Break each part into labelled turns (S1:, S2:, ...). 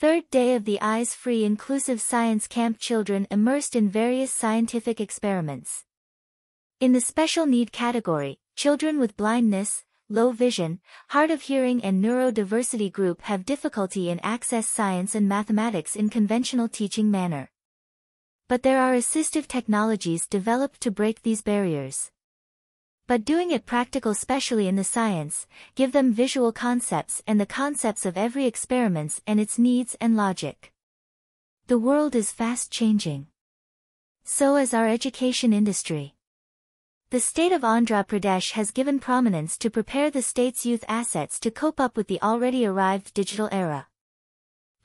S1: Third day of the Eyes-Free Inclusive Science Camp. Children immersed in various scientific experiments. In the special need category, children with blindness, low vision, hard of hearing and neurodiversity group have difficulty in access science and mathematics in conventional teaching manner. But there are assistive technologies developed to break these barriers. But doing it practical, especially in the science, give them visual concepts and the concepts of every experiments and its needs and logic. The world is fast changing. So is our education industry. The state of Andhra Pradesh has given prominence to prepare the state's youth assets to cope up with the already arrived digital era.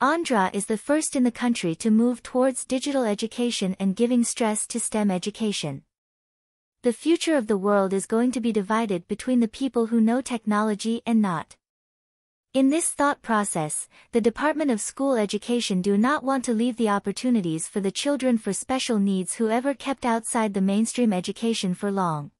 S1: Andhra is the first in the country to move towards digital education and giving stress to STEM education. The future of the world is going to be divided between the people who know technology and not. In this thought process, the Department of School Education do not want to leave the opportunities for the children for special needs who ever kept outside the mainstream education for long.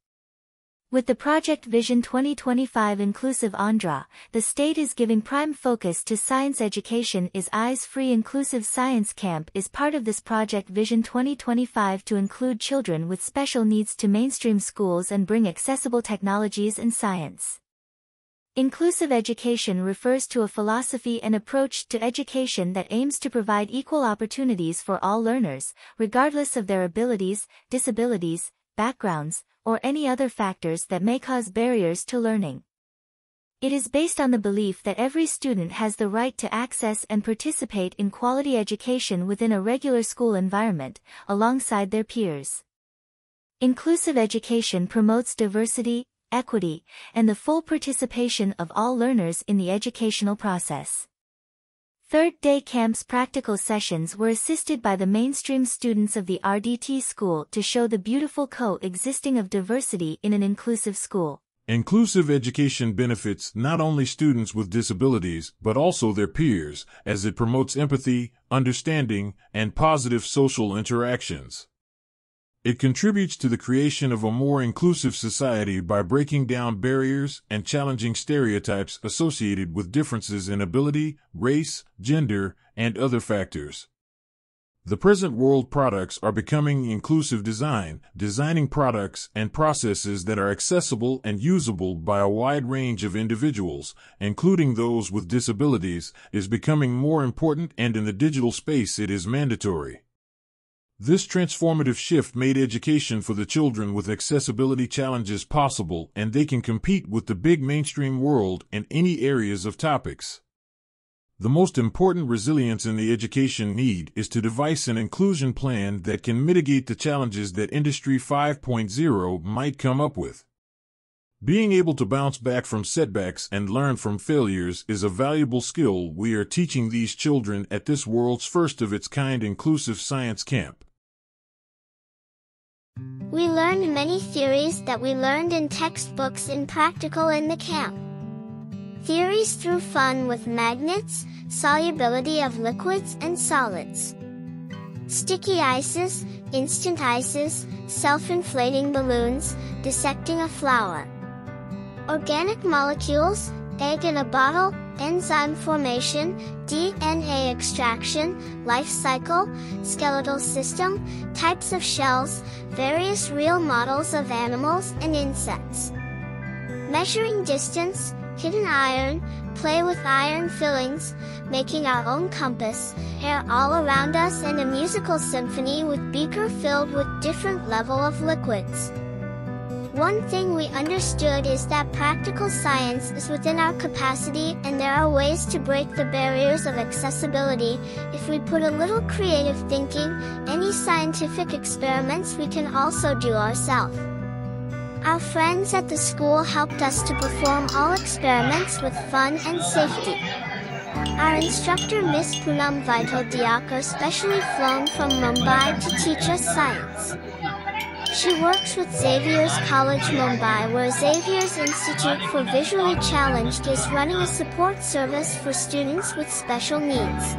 S1: With the Project Vision 2025 Inclusive Andhra, the state is giving prime focus to science education. Eyes-Free Inclusive Science Camp is part of this Project Vision 2025 to include children with special needs to mainstream schools and bring accessible technologies and science. Inclusive education refers to a philosophy and approach to education that aims to provide equal opportunities for all learners, regardless of their abilities, disabilities, backgrounds, or any other factors that may cause barriers to learning. It is based on the belief that every student has the right to access and participate in quality education within a regular school environment, alongside their peers. Inclusive education promotes diversity, equity, and the full participation of all learners in the educational process. Third day camp's practical sessions were assisted by the mainstream students of the RDT school to show the beautiful coexisting of diversity in an inclusive school.
S2: Inclusive education benefits not only students with disabilities but also their peers, as it promotes empathy, understanding, and positive social interactions. It contributes to the creation of a more inclusive society by breaking down barriers and challenging stereotypes associated with differences in ability, race, gender, and other factors. The present world products are becoming inclusive design, designing products and processes that are accessible and usable by a wide range of individuals, including those with disabilities, is becoming more important, and in the digital space it is mandatory. This transformative shift made education for the children with accessibility challenges possible, and they can compete with the big mainstream world in any areas of topics. The most important resilience in the education need is to devise an inclusion plan that can mitigate the challenges that Industry 5.0 might come up with. Being able to bounce back from setbacks and learn from failures is a valuable skill we are teaching these children at this world's first of its kind inclusive science camp.
S3: We learned many theories that we learned in textbooks in practical in the camp. Theories through fun with magnets, solubility of liquids and solids, sticky ices, instant ices, self-inflating balloons, dissecting a flower, organic molecules, egg in a bottle, enzyme formation, DNA extraction, life cycle, skeletal system, types of shells, various real models of animals and insects, measuring distance, hidden iron, play with iron fillings, making our own compass, air all around us, and a musical symphony with beaker filled with different level of liquids. One thing we understood is that practical science is within our capacity, and there are ways to break the barriers of accessibility if we put a little creative thinking. Any scientific experiments we can also do ourselves. Our friends at the school helped us to perform all experiments with fun and safety. Our instructor Miss Poonam Vital Diakar specially flown from Mumbai to teach us science. She works with Xavier's College Mumbai, where Xavier's Institute for Visually Challenged is running a support service for students with special needs.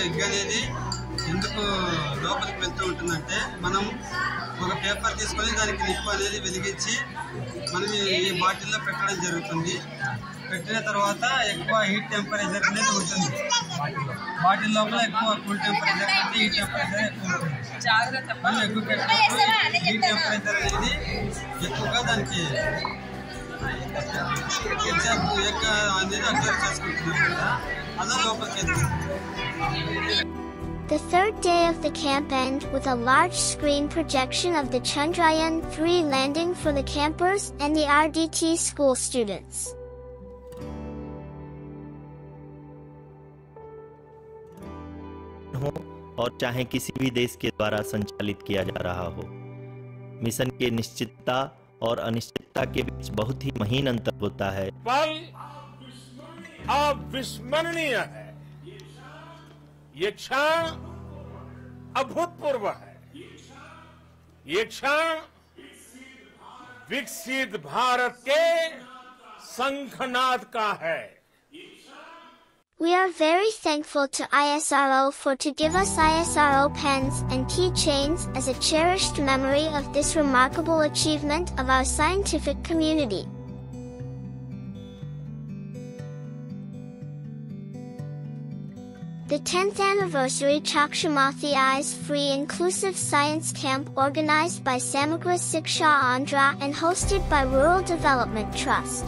S4: Egg అనేది ఎందుకు లోపలికి వెళ్తూ ఉంటుందంటే, మనం ఒక paper తీసుకొని దానికి నిప్పు అనేది వెలిగించి మనం ఈ బాటిల్లో పెట్టడం జరుగుతుంది. పెట్టిన తర్వాత ఎక్కువ హీట్ టెంపరేచర్ అనేది ఉంటుంది. బాటిల్ లోపల ఎక్కువ కూల్ టెంపరేచర్ కంటే హీట్ టెంపరేచర్ ఎక్కువ ఉంటుంది. మనం ఎక్కువ పెట్టినప్పుడు హీట్ టెంపరేచర్ అనేది ఎక్కువగా దానికి ఎగ్ అనేది అబ్జర్వ్ చేసుకుంటున్నాం కదా, అదే లోపలికి వెళ్తుంది.
S3: The third day of the camp ended with a large screen projection of the Chandrayaan-3 landing for the campers and the RDT school students.
S5: हो और चाहे किसी भी देश के द्वारा संचालित किया जा रहा हो, मिशन के निश्चितता और अनिश्चितता के बीच बहुत ही महीन अंतर होता है।
S6: पल अविस्मरणीय है, ये क्षण अभूतपूर्व है, ये क्षण विकसित भारत के शंखनाद का है।
S3: We are very thankful to ISRO to give us ISRO pens and keychains as a cherished memory of this remarkable achievement of our scientific community. The 10th anniversary Chakshamathi Eyes Free Inclusive Science Camp organized by Samagra Shiksha Andhra and hosted by Rural Development Trust.